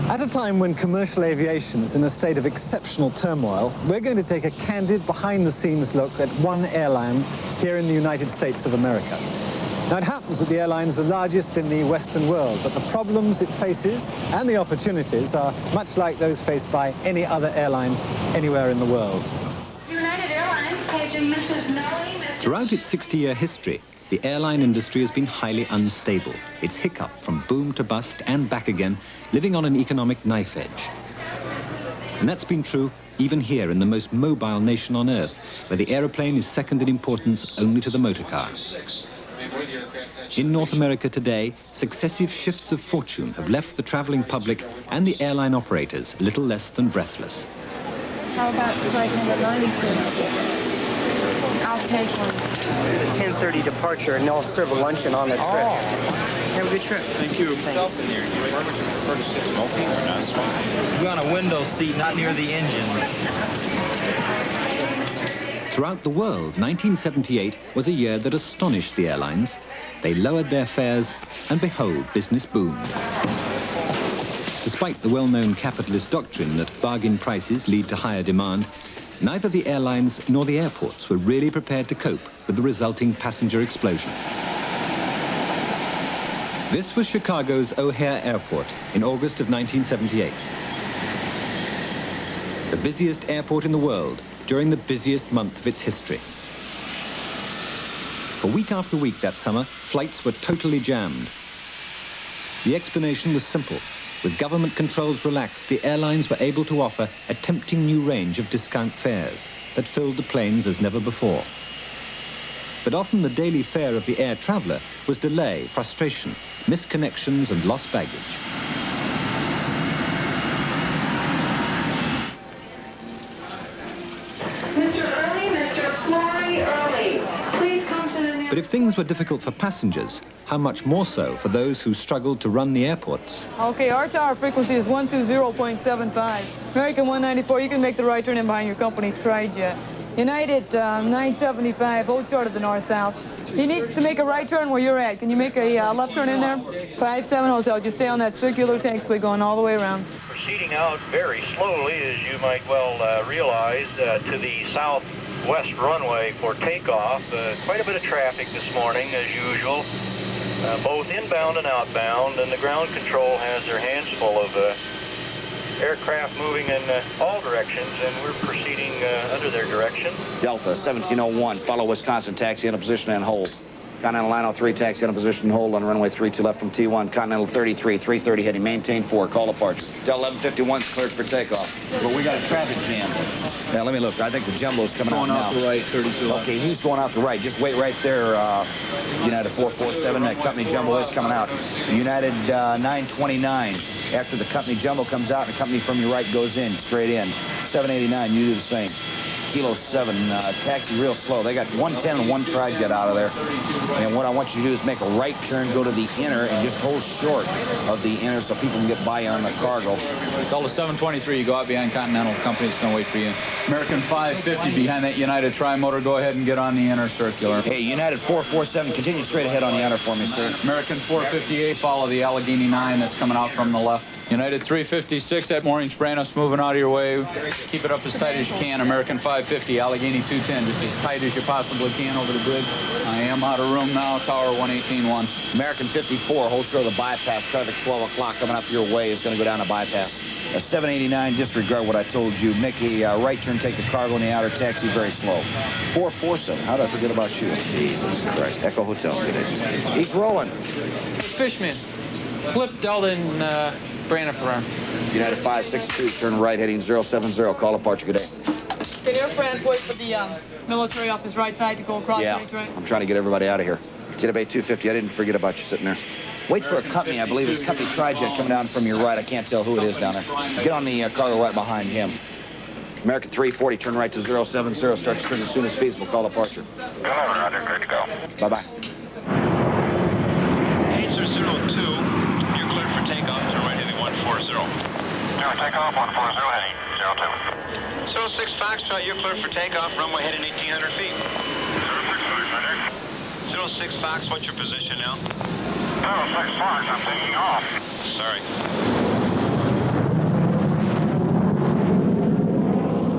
At a time when commercial aviation is in a state of exceptional turmoil, we're going to take a candid, behind-the-scenes look at one airline here in the United States of America. Now, it happens that the airline's the largest in the Western world, but the problems it faces and the opportunities are much like those faced by any other airline anywhere in the world. United Airlines paging Mrs. Nellie. Throughout its 60-year history, the airline industry has been highly unstable. It's hiccuped from boom to bust and back again, living on an economic knife edge. And that's been true even here in the most mobile nation on Earth, where the aeroplane is second in importance only to the motor car. In North America today, successive shifts of fortune have left the traveling public and the airline operators little less than breathless. How about flight number 92? I'll take one. It's a 10:30 departure, and they'll serve a luncheon on the trip. Have a good trip. Thank you. Thanks. In here. Do you prefer to sit smoking or not? We're on a window seat, not near the engine. Throughout the world, 1978 was a year that astonished the airlines. They lowered their fares, and behold, business boomed. Despite the well-known capitalist doctrine that bargain prices lead to higher demand, neither the airlines nor the airports were really prepared to cope with the resulting passenger explosion. This was Chicago's O'Hare Airport in August of 1978. The busiest airport in the world during the busiest month of its history. For week after week that summer, flights were totally jammed. The explanation was simple. With government controls relaxed, the airlines were able to offer a tempting new range of discount fares that filled the planes as never before. But often the daily fare of the air traveler was delay, frustration, misconnections, and lost baggage. But if things were difficult for passengers, how much more so for those who struggled to run the airports? Okay, our tower frequency is 120.75. American 194, you can make the right turn in behind your company Tri-Jet. United 975, hold short of the north-south. He needs to make a right turn where you're at. Can you make a left turn in there? 57 Hotel, just stay on that circular taxiway going all the way around. Proceeding out very slowly, as you might well realize, to the southwest runway for takeoff. Quite a bit of traffic this morning, as usual, both inbound and outbound, and the ground control has their hands full of aircraft moving in all directions, and we're proceeding under their direction. Delta 1701, follow Wisconsin, taxi into position and hold. Continental 903, taxi into position, hold on runway 32 left from T1. Continental 33, 330 heading, maintain 4, call apart. Delta 1151's cleared for takeoff. But we got a traffic jam. Now, let me look. I think the Jumbo's coming out now. Going out the right, 32 left. Okay, he's going out the right. Just wait right there, United 447. That company Jumbo is coming out. United 929. After the company Jumbo comes out, and the company from your right goes in, straight in. 789, you do the same. Kilo 7, taxi real slow. They got 110 and one Tri-Jet out of there. And what I want you to do is make a right turn, go to the inner, and just hold short of the inner so people can get by on the cargo. Delta 723, you go out behind Continental. Company's going to wait for you. American 550 behind that United Tri-Motor. Go ahead and get on the inner circular. Hey, United 447, continue straight ahead on the inner for me, sir. American 458, follow the Allegheny 9 that's coming out from the left. United 356 at Maureen Spranos, moving out of your way. Keep it up as tight as you can. American 550, Allegheny 210, just as tight as you possibly can over the bridge. I am out of room now, Tower 118-1. American 54, hold short of the bypass. Traffic 12 o'clock coming up your way is going to go down the bypass. 789, disregard what I told you. Make a right turn, take the cargo in the outer taxi, very slow. 447, how did I forget about you? Jesus Christ, Echo Hotel. He's rolling. Fishman, flip Delta and Brandon Ferrer. United 562, turn right, heading 070, call departure, good day. Can Air France wait for the military off his right side to go across the right? I'm trying to get everybody out of here. Jetta Bay 250, I didn't forget about you sitting there. Wait for a company, I believe it's company Trijet coming down from your right. I can't tell who it is down there. Get on the cargo right behind him. American 340, turn right to 070. Start to turn as soon as feasible. Call departure. Come over, Roger. Good to go. Bye-bye. 8002, you're cleared for takeoff. Turn right heading 140. Takeoff 140, heading 02. 06 Foxtrot, you're cleared for takeoff. Runway heading 1,800 feet. 06 Fox, what's your position now? 06 Fox, I'm taking off. Sorry.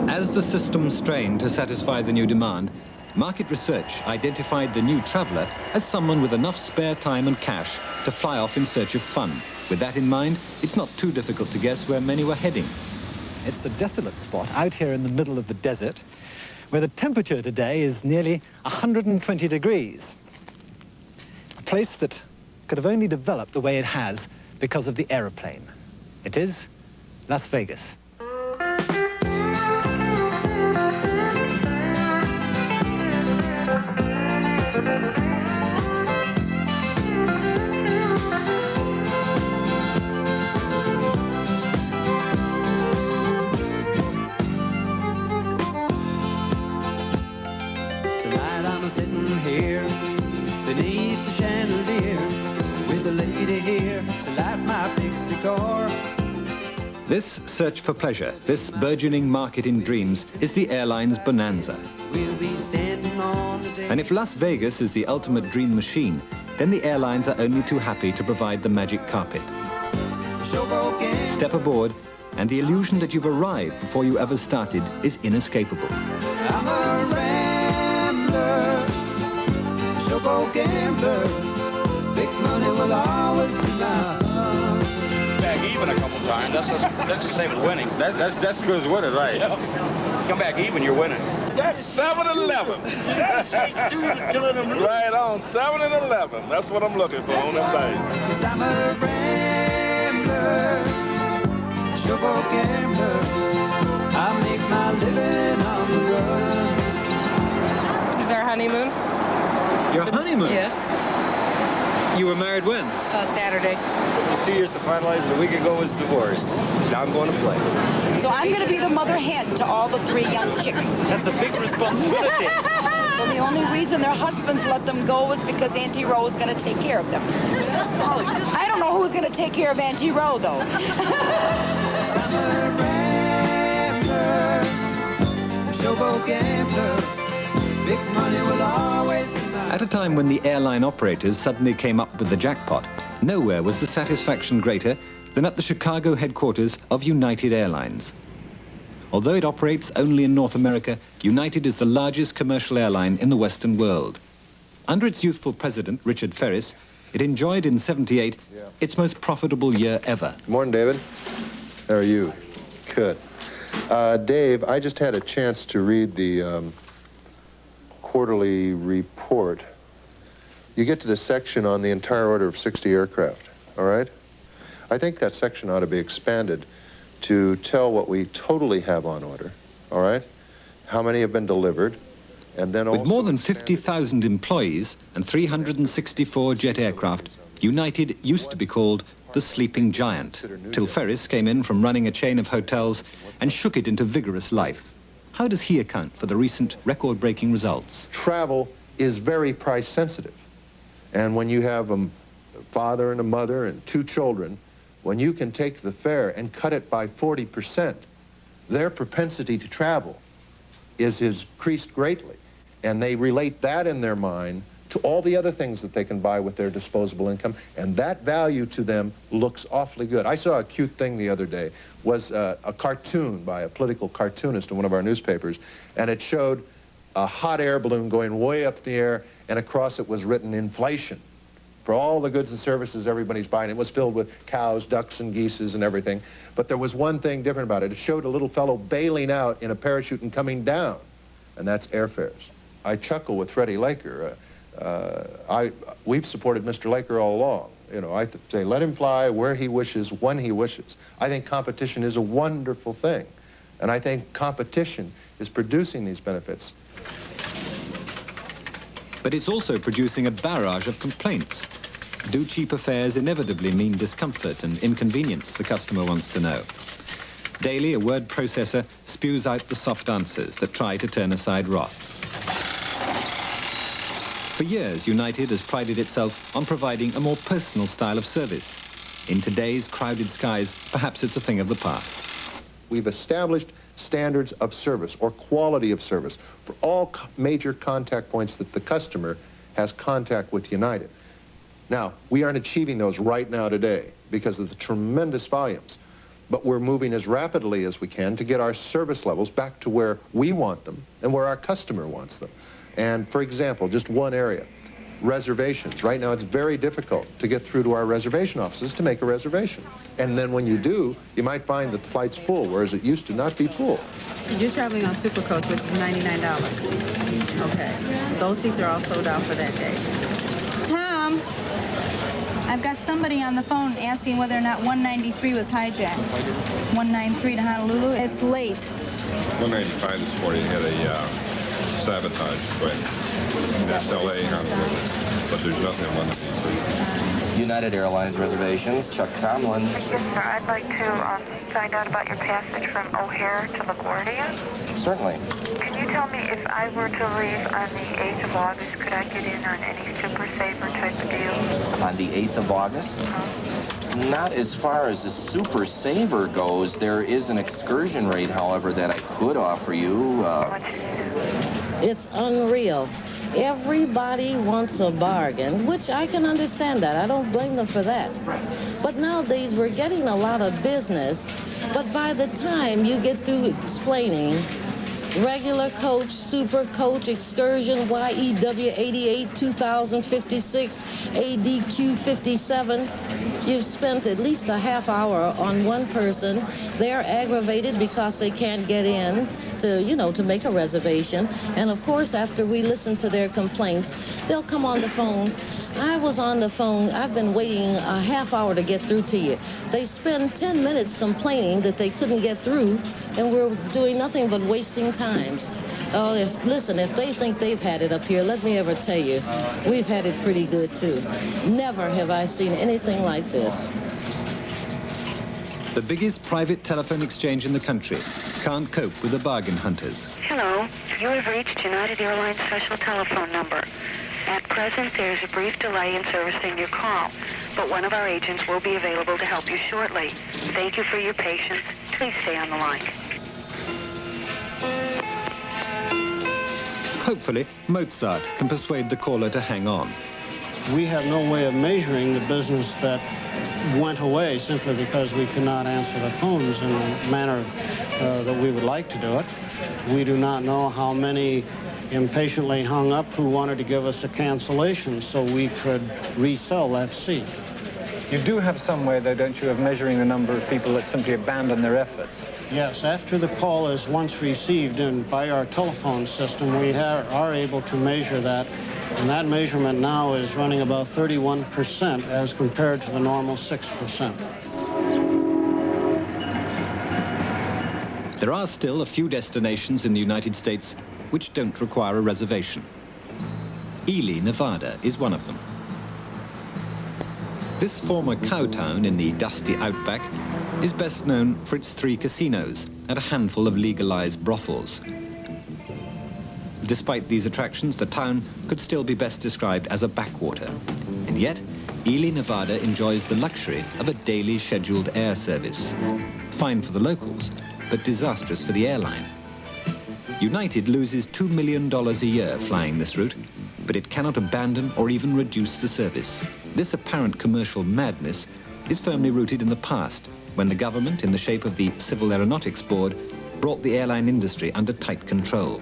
As the system strained to satisfy the new demand, market research identified the new traveller as someone with enough spare time and cash to fly off in search of fun. With that in mind, it's not too difficult to guess where many were heading. It's a desolate spot out here in the middle of the desert, where the temperature today is nearly 120 degrees. A place that could have only developed the way it has because of the aeroplane. It is Las Vegas. Tonight I'm sitting here beneath the chandelier with a lady here to light my big cigar. This search for pleasure, this burgeoning market in dreams, is the airline's bonanza. We'll be standing on the day. And if Las Vegas is the ultimate dream machine, then the airlines are only too happy to provide the magic carpet. Step aboard, and the illusion that you've arrived before you ever started is inescapable. I'm a rambler, showboat gambler. Big money will always be mine. Back even a couple times. That's the same as winning. That's as good as winning, right? Yeah. Come back even, you're winning. That's 7-11. Right on, 7 and 11. That's what I'm looking for on them days. Yes, I'm a rambler, showboat gambler. I make my living on the run. This is our honeymoon. Your honeymoon? Yes. You were married when? Saturday. 2 years to finalize, and a week ago was divorced. Now I'm going to play. So I'm going to be the mother hen to all the 3 young chicks. That's a big responsibility. So the only reason their husbands let them go is because Auntie Ro is going to take care of them. I don't know who's going to take care of Auntie Ro, though. Showboat gambler, big money will always be mine. At a time when the airline operators suddenly came up with the jackpot, nowhere was the satisfaction greater than at the Chicago headquarters of United Airlines. Although it operates only in North America, United is the largest commercial airline in the Western world. Under its youthful president, Richard Ferris, it enjoyed in '78 its most profitable year ever. Good morning, David. How are you? Good. Dave, I just had a chance to read the quarterly report. You get to the section on the entire order of 60 aircraft, all right? I think that section ought to be expanded to tell what we totally have on order, all right? How many have been delivered, and then also... With more than 50,000 employees and 364 jet aircraft, United used to be called the sleeping giant, till Ferris came in from running a chain of hotels and shook it into vigorous life. How does he account for the recent record-breaking results? Travel is very price sensitive. And when you have a father and a mother and 2 children, when you can take the fare and cut it by 40%, their propensity to travel is increased greatly. And they relate that in their mind to all the other things that they can buy with their disposable income, and that value to them looks awfully good. I saw a cute thing the other day, was a cartoon by a political cartoonist in one of our newspapers, and it showed a hot air balloon going way up the air, and across it was written inflation for all the goods and services everybody's buying. It was filled with cows, ducks, and geese and everything, but there was one thing different about it. It showed a little fellow bailing out in a parachute and coming down, and that's airfares. I chuckle with Freddie Laker. We've supported Mr. Laker all along. You know, I say let him fly where he wishes, when he wishes. I think competition is a wonderful thing, and I think competition is producing these benefits. But it's also producing a barrage of complaints. Do cheaper fares inevitably mean discomfort and inconvenience, the customer wants to know. Daily, a word processor spews out the soft answers that try to turn aside wrath. For years, United has prided itself on providing a more personal style of service. In today's crowded skies, perhaps it's a thing of the past. We've established standards of service or quality of service for all major contact points that the customer has contact with United. Now, we aren't achieving those right now today because of the tremendous volumes, but we're moving as rapidly as we can to get our service levels back to where we want them and where our customer wants them. And for example, just one area, reservations. Right now it's very difficult to get through to our reservation offices to make a reservation. And then when you do, you might find that the flight's full, whereas it used to not be full. So you're traveling on Supercoach, which is $99. Okay. Those seats are all sold out for that day. Tom, I've got somebody on the phone asking whether or not 193 was hijacked. 193 to Honolulu. It's late. 195 this morning had a sabotage flight. SLA Honolulu, but there's nothing on 193. United Airlines reservations, Chuck Tomlin. Yes, sir. I'd like to find out about your passage from O'Hare to LaGuardia. Certainly. Can you tell me if I were to leave on the 8th of August, could I get in on any Super Saver type of deal? On the 8th of August? Not as far as the Super Saver goes. There is an excursion rate, however, that I could offer you. It's unreal. Everybody wants a bargain, which I can understand that. I don't blame them for that. But nowadays, we're getting a lot of business, but by the time you get through explaining regular coach, super coach, excursion, YEW 88, 2056, ADQ 57, you've spent at least a half hour on one person. They're aggravated because they can't get in to, you know, to make a reservation. And of course, after we listen to their complaints, they'll come on the phone. I was on the phone. I've been waiting a half hour to get through to you. They spend 10 minutes complaining that they couldn't get through, and we're doing nothing but wasting times. Oh, listen, if they think they've had it up here, let me ever tell you, we've had it pretty good, too. Never have I seen anything like this. The biggest private telephone exchange in the country can't cope with the bargain hunters. Hello. You have reached United Airlines special telephone number. At present, there is a brief delay in servicing your call, but one of our agents will be available to help you shortly. Thank you for your patience. Please stay on the line. Hopefully, Mozart can persuade the caller to hang on. We have no way of measuring the business that went away simply because we could not answer the phones in the manner that we would like to do it. We do not know how many impatiently hung up who wanted to give us a cancellation so we could resell that seat. You do have some way, though, don't you, of measuring the number of people that simply abandon their efforts? Yes, after the call is once received and by our telephone system, we are able to measure that. And that measurement now is running about 31% as compared to the normal 6%. There are still a few destinations in the United States which don't require a reservation. Ely, Nevada is one of them. This former cow town in the dusty outback is best known for its 3 casinos and a handful of legalized brothels. Despite these attractions, the town could still be best described as a backwater. And yet, Ely, Nevada enjoys the luxury of a daily scheduled air service. Fine for the locals, but disastrous for the airline. United loses $2 million a year flying this route, but it cannot abandon or even reduce the service. This apparent commercial madness is firmly rooted in the past, when the government, in the shape of the Civil Aeronautics Board, brought the airline industry under tight control.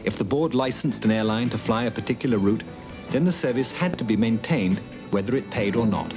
If the board licensed an airline to fly a particular route, then the service had to be maintained whether it paid or not.